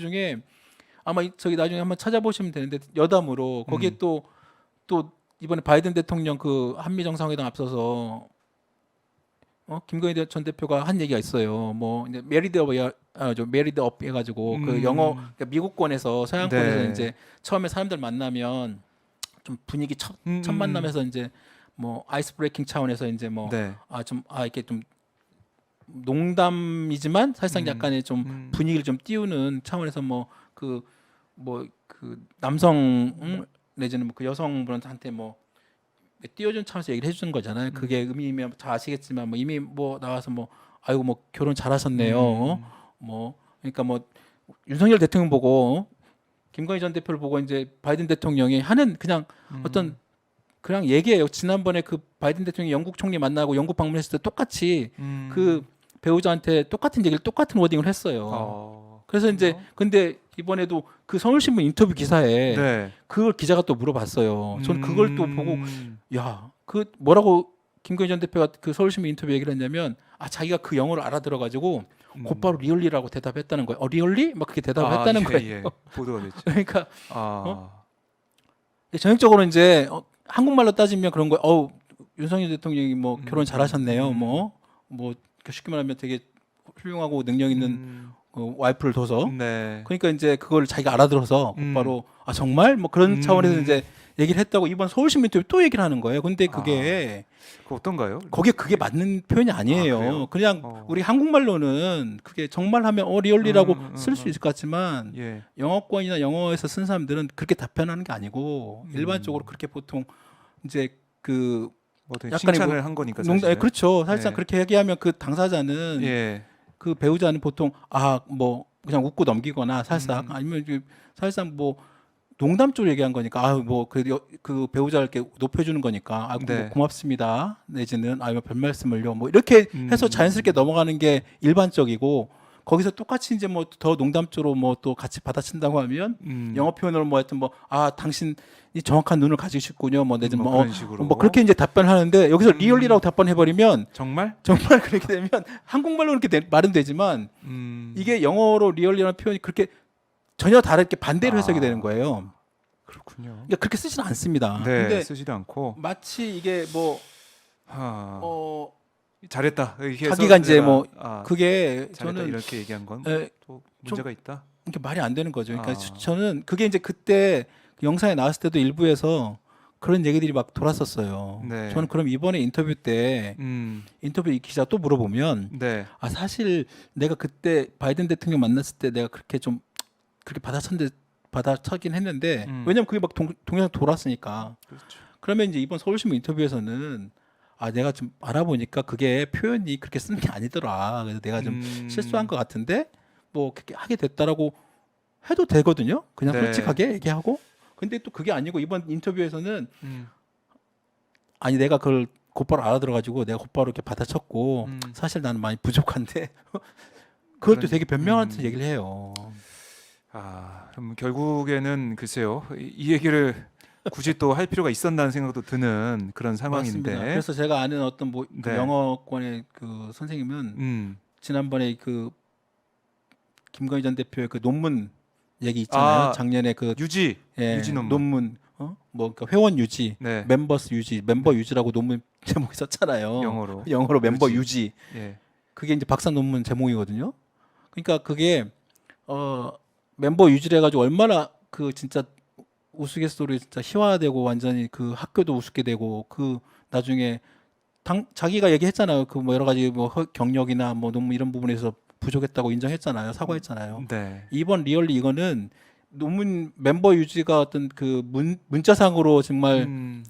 중에 아마 저기 나중에 한번 찾아보시면 되는데 여담으로 거기에 또 이번에 바이든 대통령 그 한미 정상회담 앞서서 김건희 전 대표가 한 얘기가 있어요. 뭐 이제 메리드업 해가지고 그 영어 그러니까 미국권에서 서양권에서 네. 이제 처음에 사람들 만나면 좀 분위기 첫 만남에서 이제 뭐 아이스 브레이킹 차원에서 이제 뭐 네. 이렇게 좀 농담이지만 사실상 약간의 좀 분위기를 좀 띄우는 차원에서 그 남성 내지는 뭐 그 여성분한테 뭐 띄워준 차원에서 얘기를 해주는 거잖아요. 그게 의미면 잘 아시겠지만 뭐 이미 뭐 나와서 뭐 아이고 뭐 결혼 잘하셨네요. 뭐 그러니까 뭐 윤석열 대통령 보고 김건희 전 대표를 보고 이제 바이든 대통령이 하는 그냥 어떤 그냥 얘기예요. 지난번에 그 바이든 대통령이 영국 총리 만나고 영국 방문했을 때 똑같이 그 배우자한테 똑같은 얘기를 똑같은 워딩을 했어요. 그래서 이제 근데 이번에도 그 서울신문 인터뷰 기사에 네. 그걸 기자가 또 물어봤어요. 저는 그걸 또 보고 야, 그 뭐라고 김건희 전 대표가 그 서울신문 인터뷰 얘기를 했냐면 자기가 그 영어를 알아들어가지고 곧바로 리얼리라고 대답했다는 거예요. 리얼리? 막 그렇게 대답을 했다는 거예요. 예. 보도가 됐죠. 그러니까 전형적으로 이제 한국말로 따지면 그런 거예요. 윤석열 대통령이 뭐 결혼 잘하셨네요. 뭐 쉽게 말하면 되게 훌륭하고 능력 있는 와이프를 둬서. 네. 그러니까 이제 그걸 자기가 알아들어서 곧바로 정말 뭐 그런 차원에서 이제 얘기를 했다고 이번 서울신문 인터뷰 또 얘기를 하는 거예요. 근데 그게 그 어떤가요? 그게 맞는 표현이 아니에요. 그래요? 그냥 우리 한국말로는 그게 정말 하면 리얼리라고 쓸 수 있을 것 같지만 예. 영어권이나 영어에서 쓴 사람들은 그렇게 답변하는 게 아니고 일반적으로 그렇게 보통 이제 그 뭐 되게 약간의 칭찬을 한 거니까 사실은. 그렇죠. 사실상 네. 그렇게 얘기하면 그 당사자는 예. 그 배우자는 보통 뭐 그냥 웃고 넘기거나 살짝 아니면 사실상 뭐 농담적으로 얘기한 거니까 그 배우자를 이렇게 높여주는 거니까 네. 뭐 고맙습니다 내지는 뭐 별 말씀을요 뭐 이렇게 해서 자연스럽게 넘어가는 게 일반적이고 거기서 똑같이 이제 뭐 더 농담적으로 뭐 또 같이 받아친다고 하면 영어 표현으로 뭐 하여튼 당신이 정확한 눈을 가지시군요 뭐 내지는 그런 식으로. 뭐 그렇게 이제 답변하는데 여기서 리얼리라고 답변해버리면 정말 그렇게 되면 한국말로 그렇게 말은 되지만 이게 영어로 리얼리라는 표현이 그렇게 전혀 다르게 반대로 해석이 되는 거예요. 그렇군요. 그러니까 그렇게 쓰지는 않습니다. 네, 근데 쓰지도 않고 마치 이게 잘했다. 이렇게 자기가 이제 내가, 그게 잘했다 저는 이렇게 얘기한 건 또 문제가 있다. 이게 말이 안 되는 거죠. 그러니까 저는 그게 이제 그때 그 영상에 나왔을 때도 일부에서 그런 얘기들이 막 돌았었어요. 네. 저는 그럼 이번에 인터뷰 때 인터뷰 이 기자 또 물어보면 네. 사실 내가 그때 바이든 대통령 만났을 때 내가 그렇게 받아쳐긴 했는데 왜냐면 그게 막 동영상 돌았으니까. 그렇죠. 그러면 이제 이번 서울신문 인터뷰에서는 내가 좀 알아보니까 그게 표현이 그렇게 쓰는 게 아니더라. 그래서 내가 좀 실수한 것 같은데 뭐 그렇게 하게 됐다라고 해도 되거든요. 그냥 네. 솔직하게 얘기하고. 근데 또 그게 아니고 이번 인터뷰에서는 내가 그걸 곧바로 알아들어가지고 내가 곧바로 이렇게 받아쳤고 사실 나는 많이 부족한데 그걸 또 되게 변명하면서 얘기를 해요. 그럼 결국에는 글쎄요. 이 얘기를 굳이 또 할 필요가 있었나는 생각도 드는 그런 상황인데. 맞습니다. 그래서 제가 아는 어떤 그 네. 영어권의 그 선생님은 지난번에 그 김건희 전 대표의 그 논문 얘기 있잖아요. 작년에 그 유지 논문 그러니까 회원 유지, 네. 멤버스 유지, 멤버 유지라고 논문 제목이 썼잖아요. 영어로 멤버 유지. 예. 그게 이제 박사 논문 제목이거든요. 그러니까 그게 멤버 유지를 해가지고 얼마나 그 진짜 우스갯소리 진짜 희화되고 완전히 그 학교도 우습게 되고 그 나중에 자기가 얘기했잖아요. 그 뭐 여러 가지 뭐 경력이나 뭐 논문 이런 부분에서 부족했다고 인정했잖아요. 사과했잖아요. 네. 이번 리얼리 이거는 논문 멤버 유지가 어떤 그 문자상으로 정말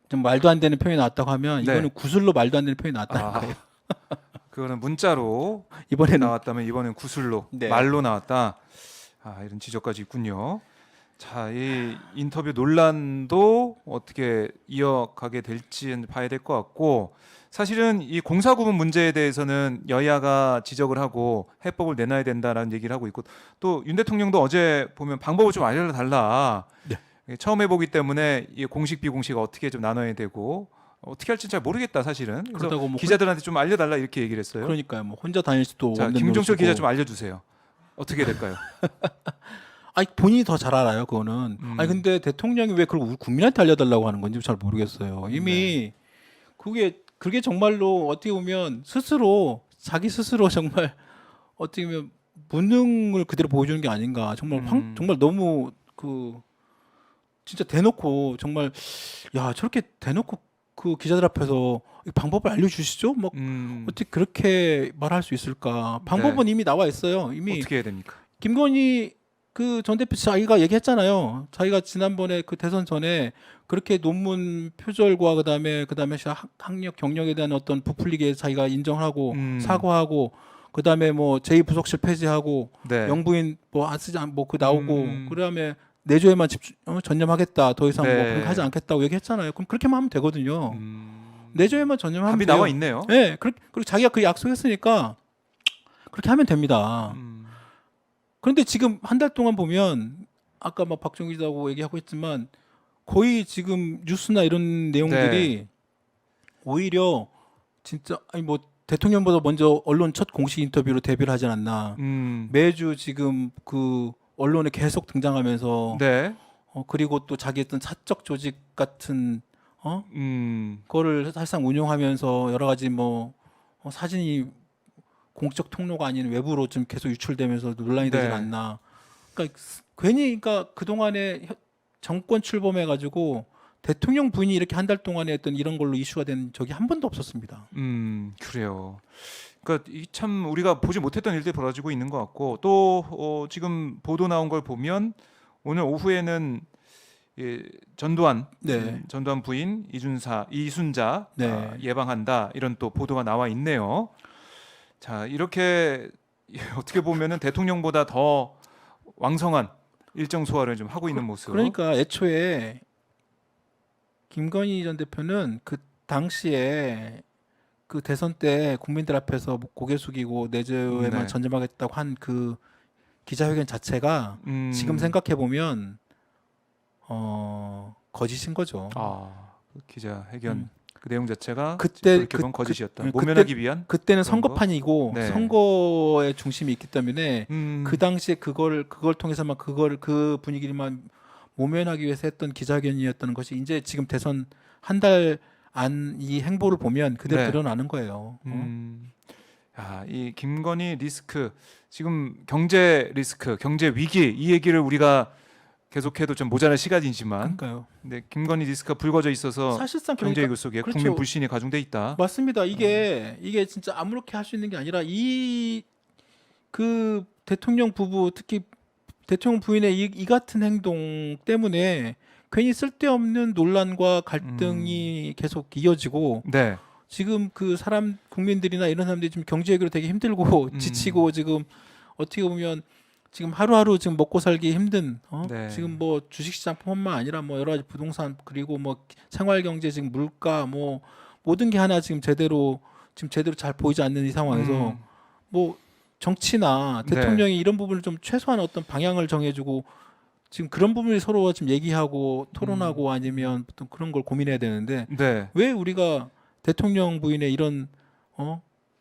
좀 말도 안 되는 표현이 나왔다고 하면 네. 이거는 구술로 말도 안 되는 표현이 나왔다는 거예요. 그거는 문자로 이번에는 나왔다면 이번엔 구술로 말로 나왔다. 이런 지적까지 있군요. 자, 이 인터뷰 논란도 어떻게 이어가게 될지는 봐야 될 것 같고 사실은 이 공사 구분 문제에 대해서는 여야가 지적을 하고 해법을 내놔야 된다라는 얘기를 하고 있고 또 윤 대통령도 어제 보면 방법을 좀 알려달라. 처음 해보기 때문에 이 공식 비공식 어떻게 좀 나눠야 되고 어떻게 할지 잘 모르겠다 사실은. 그래서 기자들한테 좀 알려달라 이렇게 얘기를 했어요. 그러니까요. 뭐 혼자 다닐 수도 자, 없는 김종철 노릇이고. 기자 좀 알려주세요. 어떻게 될까요? 아니 본인이 더 잘 알아요, 그거는. 아니 근데 대통령이 왜 그걸 우리 국민한테 알려달라고 하는 건지 잘 모르겠어요. 이미 그게 정말로 어떻게 보면 스스로 자기 스스로 정말 어떻게 보면 무능을 그대로 보여주는 게 아닌가. 정말 정말 너무 그 진짜 대놓고 정말 야 저렇게 대놓고 그 기자들 앞에서 이 방법을 알려주시죠? 뭐 어떻게 그렇게 말할 수 있을까? 방법은 이미 나와 있어요. 이미 어떻게 해야 됩니까? 김건희 그 전 대표 자기가 얘기했잖아요. 자기가 지난번에 그 대선 전에 그렇게 논문 표절과 그다음에 학력 경력에 대한 어떤 부풀리게 자기가 인정하고 사과하고 그다음에 뭐 제2부속실 폐지하고 네. 영부인 뭐 안 쓰지 뭐그 나오고 그다음에 내조에만 전념하겠다. 더 이상 뭐 네. 그렇게 하지 않겠다고 얘기했잖아요. 그럼 그렇게만 하면 되거든요. 내조에만 전념하면 답이 돼요. 나와 있네요. 네, 그리고 자기가 그 약속했으니까 그렇게 하면 됩니다. 그런데 지금 한 달 동안 보면 아까 막 박정희 기자하고 얘기하고 했지만 거의 지금 뉴스나 이런 내용들이 오히려 진짜 아니 뭐 대통령보다 먼저 언론 첫 공식 인터뷰로 데뷔를 하지 않았나. 매주 지금 그 언론에 계속 등장하면서 네. 그리고 또 자기 어떤 사적 조직 같은 그거를 사실상 운용하면서 여러 가지 뭐 사진이 공적 통로가 아닌 외부로 좀 계속 유출되면서 논란이 되질 않나. 그러니까 괜히 그러니까 그동안에 정권 출범해 가지고 대통령 부인이 이렇게 한 달 동안에 했던 이런 걸로 이슈가 된 적이 한 번도 없었습니다. 그래요. 그러니까 이 참 우리가 보지 못했던 일들이 벌어지고 있는 것 같고 또 지금 보도 나온 걸 보면 오늘 오후에는 전두환 전두환 부인 이순자 예방한다 이런 또 보도가 나와 있네요. 자 이렇게 어떻게 보면은 대통령보다 더 왕성한 일정 소화를 좀 하고 있는 모습. 그러니까 애초에 김건희 전 대표는 그 당시에 그 대선 때 국민들 앞에서 고개 숙이고 내조에만 전념하겠다고 한 그 기자회견 자체가 지금 생각해 보면 거짓인 거죠. 그 기자회견 그 내용 자체가 그때 그건 거짓이었다. 모면하기 위한. 그때는 그런 선거판이고 선거의 중심이 있기 때문에 그 당시에 그걸 통해서만 그 분위기만 모면하기 위해서 했던 기자회견이었다는 것이 이제 지금 대선 한 달 안 이 행보를 보면 그대로 드러나는 거예요. 이 김건희 리스크 지금 경제 리스크, 경제 위기 이 얘기를 우리가 계속해도 좀 모자란 시간이지만, 그러니까요. 근데 김건희 리스크가 불거져 있어서 사실상 경제 위기 속에 그렇죠. 국민 불신이 가중돼 있다. 맞습니다. 이게 진짜 아무렇게 할 수 있는 게 아니라 그 대통령 부부 특히 대통령 부인의 이 같은 행동 때문에 괜히 쓸데없는 논란과 갈등이 계속 이어지고 지금 그 국민들이나 이런 사람들이 지금 경제 위기로 되게 힘들고 지치고 지금 어떻게 보면 지금 하루하루 지금 먹고 살기 힘든 지금 뭐 주식시장뿐만 아니라 뭐 여러 가지 부동산 그리고 뭐 생활 경제 지금 물가 뭐 모든 게 하나 지금 제대로 잘 보이지 않는 이 상황에서 뭐 정치나 대통령이 이런 부분을 좀 최소한 어떤 방향을 정해주고 지금 그런 부분을 서로 지금 얘기하고 토론하고 아니면 어떤 그런 걸 고민해야 되는데 왜 우리가 대통령 부인의 이런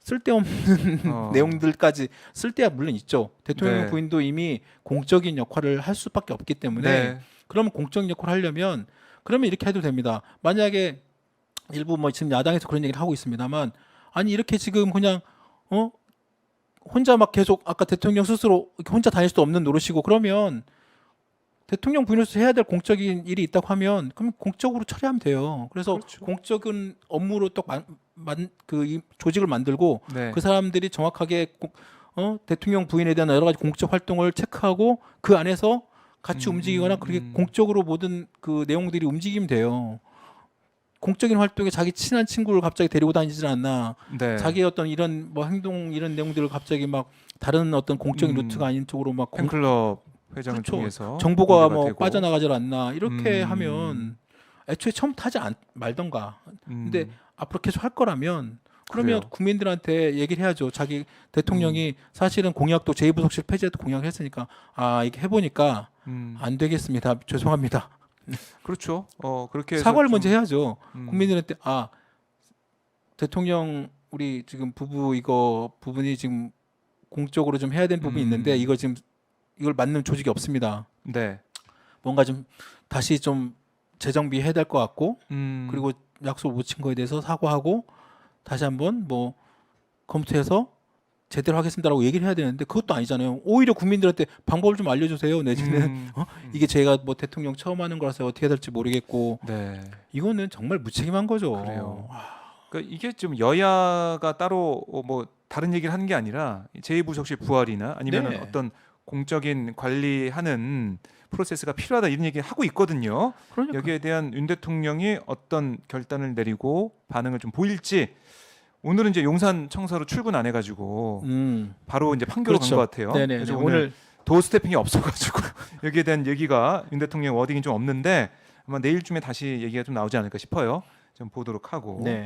쓸데없는 내용들까지 쓸데야 물론 있죠. 대통령 부인도 이미 공적인 역할을 할 수밖에 없기 때문에 그러면 공적인 역할을 하려면 그러면 이렇게 해도 됩니다. 만약에 일부 뭐 지금 야당에서 그런 얘기를 하고 있습니다만 아니 이렇게 지금 그냥 혼자 막 계속 아까 대통령 스스로 혼자 다닐 수도 없는 노릇이고 그러면 대통령 부인으로서 해야 될 공적인 일이 있다고 하면 그럼 공적으로 처리하면 돼요. 그래서 공적인 업무로 또 이 조직을 만들고 그 사람들이 정확하게 대통령 부인에 대한 여러 가지 공적 활동을 체크하고 그 안에서 같이 움직이거나 그렇게 공적으로 모든 그 내용들이 움직이면 돼요. 공적인 활동에 자기 친한 친구를 갑자기 데리고 다니질 않나. 자기의 어떤 이런 뭐 행동 이런 내용들을 갑자기 막 다른 어떤 공적인 루트가 아닌 쪽으로 막 팬클럽 회장을 통해서 정보가 뭐 빠져나가질 않나. 이렇게 하면 애초에 처음부터 하지 말던가. 근데 앞으로 계속 할 거라면 그러면 국민들한테 얘기를 해야죠. 자기 대통령이 사실은 공약도 제2부속실 폐지에도 공약을 했으니까 이게 해보니까 안 되겠습니다. 죄송합니다. 그렇죠. 그렇게 사과를 먼저 해야죠. 국민들한테 대통령 우리 지금 부분이 지금 공적으로 좀 해야 되는 부분이 있는데 이거 지금 이걸 맡는 조직이 없습니다. 네. 뭔가 좀 다시 좀 재정비해야 될 것 같고 그리고 그리고 약속 못 친 거에 대해서 사과하고 다시 한번 뭐 검토해서 제대로 하겠습니다라고 얘기를 해야 되는데 그것도 아니잖아요. 오히려 국민들한테 방법을 좀 알려주세요. 내지는 이게 제가 뭐 대통령 처음 하는 거라서 어떻게 해야 될지 모르겠고 네. 이거는 정말 무책임한 거죠. 그래요. 그러니까 이게 좀 여야가 따로 뭐 다른 얘기를 하는 게 아니라 제2부속실 부활이나 아니면 네. 어떤 공적인 관리하는 프로세스가 필요하다 이런 얘기 하고 있거든요. 그러니까 여기에 대한 윤 대통령이 어떤 결단을 내리고 반응을 좀 보일지 오늘은 이제 용산 청사로 출근 안 해가지고 바로 이제 판교로 그렇죠. 간 것 같아요. 네네. 그래서 오늘 도어 스태핑이 없어가지고 여기에 대한 얘기가 윤 대통령 워딩이 좀 없는데 아마 내일쯤에 다시 얘기가 좀 나오지 않을까 싶어요. 좀 보도록 하고. 네.